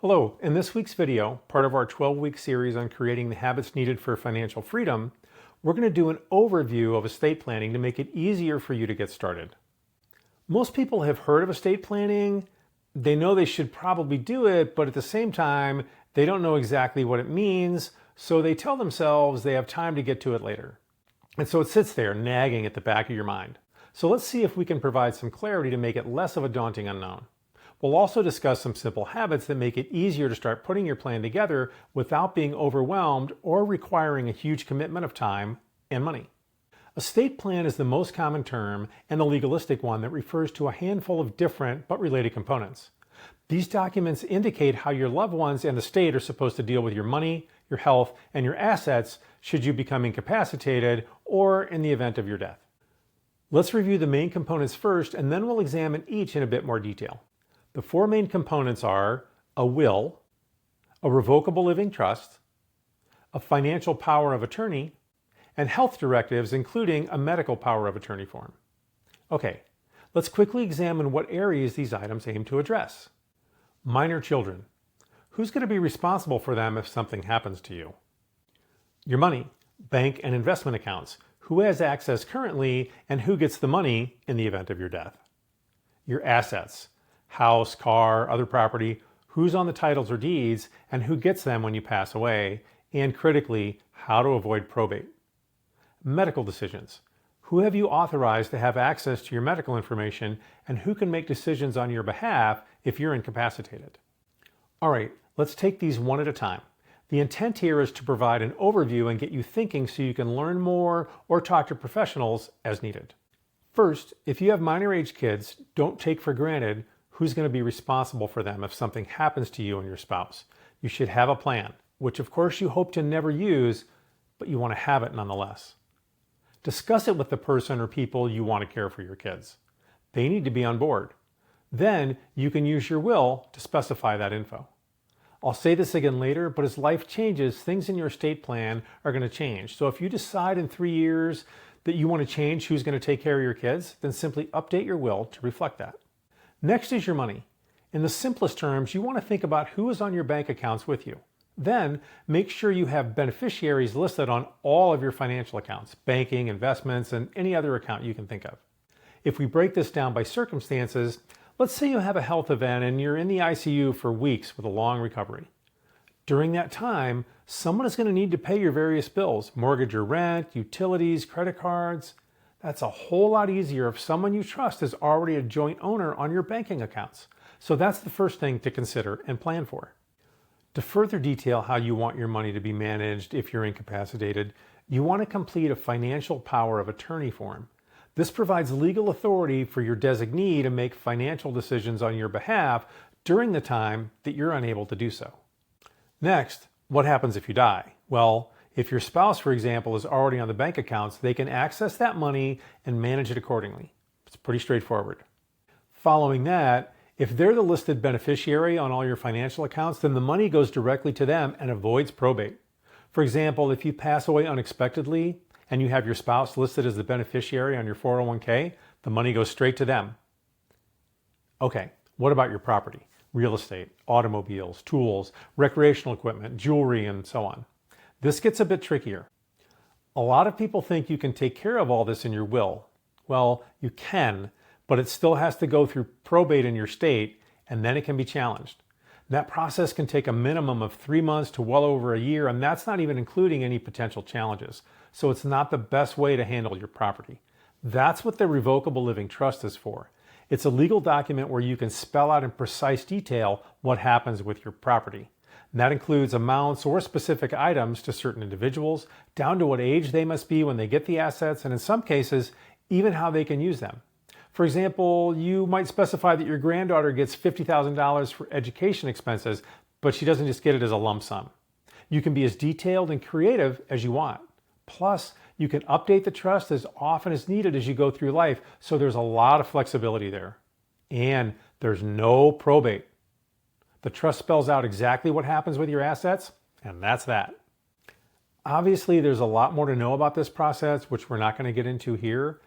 Hello, in this week's video, part of our 12-week series on creating the habits needed for financial freedom, we're going to do an overview of estate planning to make it easier for you to get started. Most people have heard of estate planning. They know they should probably do it, but at the same time, they don't know exactly what it means, so they tell themselves they have time to get to it later. And so it sits there nagging at the back of your mind. So let's see if we can provide some clarity to make it less of a daunting unknown. We'll also discuss some simple habits that make it easier to start putting your plan together without being overwhelmed or requiring a huge commitment of time and money. Estate plan is the most common term and the legalistic one that refers to a handful of different but related components. These documents indicate how your loved ones and the state are supposed to deal with your money, your health, and your assets should you become incapacitated or in the event of your death. Let's review the main components first, and then we'll examine each in a bit more detail. The four main components are a will, a revocable living trust, a financial power of attorney, and health directives, including a medical power of attorney form. Okay, let's quickly examine what areas these items aim to address. Minor children. Who's going to be responsible for them if something happens to you? Your money, bank and investment accounts. Who has access currently and who gets the money in the event of your death? Your assets, house, car, other property, who's on the titles or deeds and who gets them when you pass away, and critically, how to avoid probate. Medical decisions. Who have you authorized to have access to your medical information and who can make decisions on your behalf if you're incapacitated? All right, let's take these one at a time. The intent here is to provide an overview and get you thinking so you can learn more or talk to professionals as needed. First, if you have minor age kids, don't take for granted who's going to be responsible for them if something happens to you and your spouse. You should have a plan, which of course you hope to never use, but you want to have it nonetheless. Discuss it with the person or people you want to care for your kids. They need to be on board. Then you can use your will to specify that info. I'll say this again later, but as life changes, things in your estate plan are going to change. So if you decide in 3 years that you want to change who's going to take care of your kids, then simply update your will to reflect that. Next is your money. In the simplest terms, you want to think about who is on your bank accounts with you. Then make sure you have beneficiaries listed on all of your financial accounts, banking, investments, and any other account you can think of. If we break this down by circumstances, let's say you have a health event and you're in the ICU for weeks with a long recovery. During that time, someone is going to need to pay your various bills, mortgage or rent, utilities, credit cards. That's a whole lot easier if someone you trust is already a joint owner on your banking accounts. So that's the first thing to consider and plan for. To further detail how you want your money to be managed if you're incapacitated, you want to complete a financial power of attorney form. This provides legal authority for your designee to make financial decisions on your behalf during the time that you're unable to do so. Next, what happens if you die? Well, if your spouse, for example, is already on the bank accounts, they can access that money and manage it accordingly. It's pretty straightforward. Following that, if they're the listed beneficiary on all your financial accounts, then the money goes directly to them and avoids probate. For example, if you pass away unexpectedly and you have your spouse listed as the beneficiary on your 401k, the money goes straight to them. Okay, what about your property? Real estate, automobiles, tools, recreational equipment, jewelry, and so on. This gets a bit trickier. A lot of people think you can take care of all this in your will. Well, you can, but it still has to go through probate in your state, and then it can be challenged. That process can take a minimum of 3 months to well over a year, and that's not even including any potential challenges. So it's not the best way to handle your property. That's what the revocable living trust is for. It's a legal document where you can spell out in precise detail what happens with your property. And that includes amounts or specific items to certain individuals, down to what age they must be when they get the assets, and in some cases, even how they can use them. For example, you might specify that your granddaughter gets $50,000 for education expenses, but she doesn't just get it as a lump sum. You can be as detailed and creative as you want. Plus, you can update the trust as often as needed as you go through life, so there's a lot of flexibility there. And there's no probate. The trust spells out exactly what happens with your assets, and that's that. Obviously, there's a lot more to know about this process, which we're not going to get into here.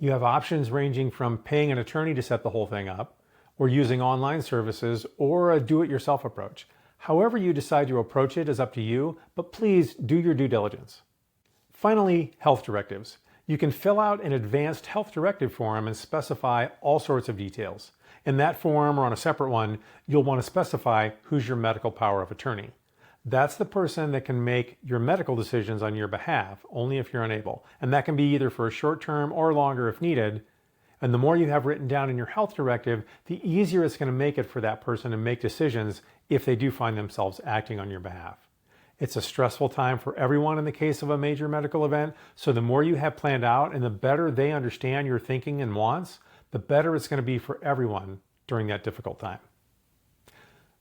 You have options ranging from paying an attorney to set the whole thing up, or using online services, or a do-it-yourself approach. However you decide to approach it is up to you, but please do your due diligence. Finally, health directives. You can fill out an advanced health directive form and specify all sorts of details. In that form or on a separate one, you'll want to specify who's your medical power of attorney. That's the person that can make your medical decisions on your behalf, only if you're unable. And that can be either for a short term or longer if needed. And the more you have written down in your health directive, the easier it's going to make it for that person to make decisions if they do find themselves acting on your behalf. It's a stressful time for everyone in the case of a major medical event, so the more you have planned out and the better they understand your thinking and wants, the better it's going to be for everyone during that difficult time.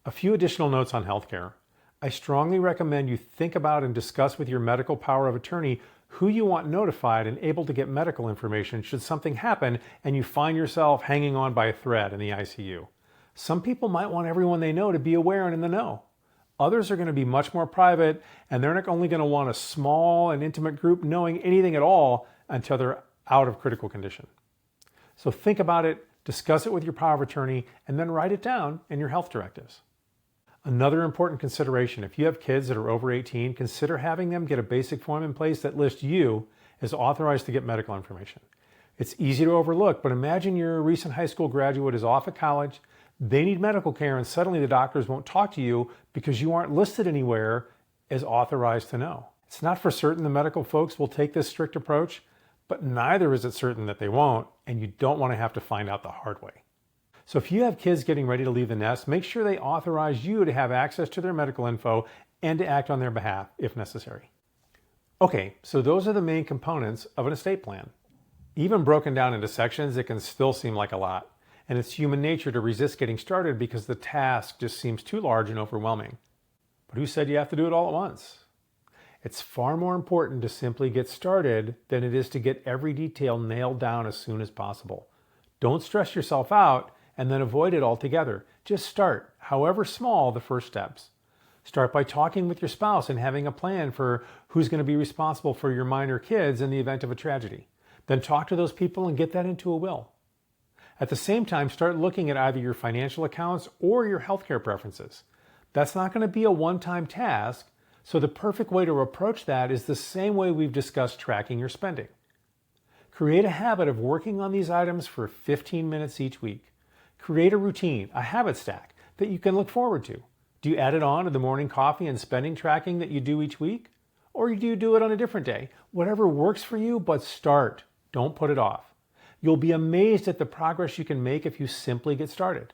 A few additional notes on healthcare. I strongly recommend you think about and discuss with your medical power of attorney who you want notified and able to get medical information should something happen and you find yourself hanging on by a thread in the ICU. Some people might want everyone they know to be aware and in the know. Others are going to be much more private, and they're not only going to want a small and intimate group knowing anything at all until they're out of critical condition. So think about it, discuss it with your power of attorney, and then write it down in your health directives. Another important consideration, if you have kids that are over 18, consider having them get a basic form in place that lists you as authorized to get medical information. It's easy to overlook, but imagine your recent high school graduate is off at college, they need medical care, and suddenly the doctors won't talk to you because you aren't listed anywhere as authorized to know. It's not for certain the medical folks will take this strict approach, but neither is it certain that they won't, and you don't want to have to find out the hard way. So if you have kids getting ready to leave the nest, make sure they authorize you to have access to their medical info and to act on their behalf if necessary. Okay, so those are the main components of an estate plan. Even broken down into sections, it can still seem like a lot. And it's human nature to resist getting started because the task just seems too large and overwhelming. But who said you have to do it all at once? It's far more important to simply get started than it is to get every detail nailed down as soon as possible. Don't stress yourself out and then avoid it altogether. Just start, however small, the first steps. Start by talking with your spouse and having a plan for who's going to be responsible for your minor kids in the event of a tragedy. Then talk to those people and get that into a will. At the same time, start looking at either your financial accounts or your healthcare preferences. That's not going to be a one-time task, so the perfect way to approach that is the same way we've discussed tracking your spending. Create a habit of working on these items for 15 minutes each week. Create a routine, a habit stack that you can look forward to. Do you add it on to the morning coffee and spending tracking that you do each week? Or do you do it on a different day? Whatever works for you, but start. Don't put it off. You'll be amazed at the progress you can make if you simply get started.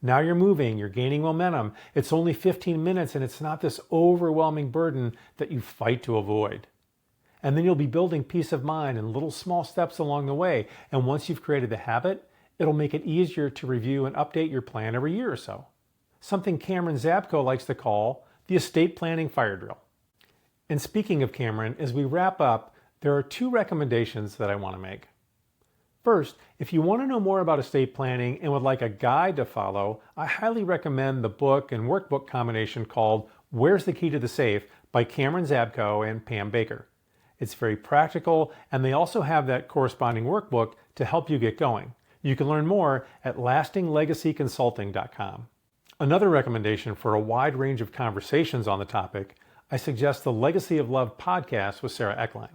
Now you're moving, you're gaining momentum. It's only 15 minutes and it's not this overwhelming burden that you fight to avoid. And then you'll be building peace of mind in little small steps along the way. And once you've created the habit, it'll make it easier to review and update your plan every year or so. Something Cameron Zabko likes to call the estate planning fire drill. And speaking of Cameron, as we wrap up, there are 2 recommendations that I want to make. First, if you want to know more about estate planning and would like a guide to follow, I highly recommend the book and workbook combination called Where's the Key to the Safe by Cameron Zabko and Pam Baker. It's very practical, and they also have that corresponding workbook to help you get going. You can learn more at lastinglegacyconsulting.com. Another recommendation for a wide range of conversations on the topic, I suggest the Legacy of Love podcast with Sarah Eckline.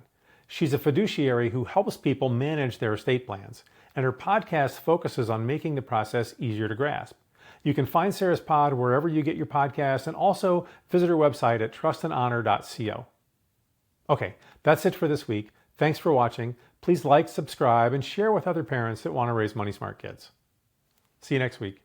She's a fiduciary who helps people manage their estate plans, and her podcast focuses on making the process easier to grasp. You can find Sarah's pod wherever you get your podcasts, and also visit her website at trustandhonor.co. Okay, that's it for this week. Thanks for watching. Please like, subscribe, and share with other parents that want to raise money smart kids. See you next week.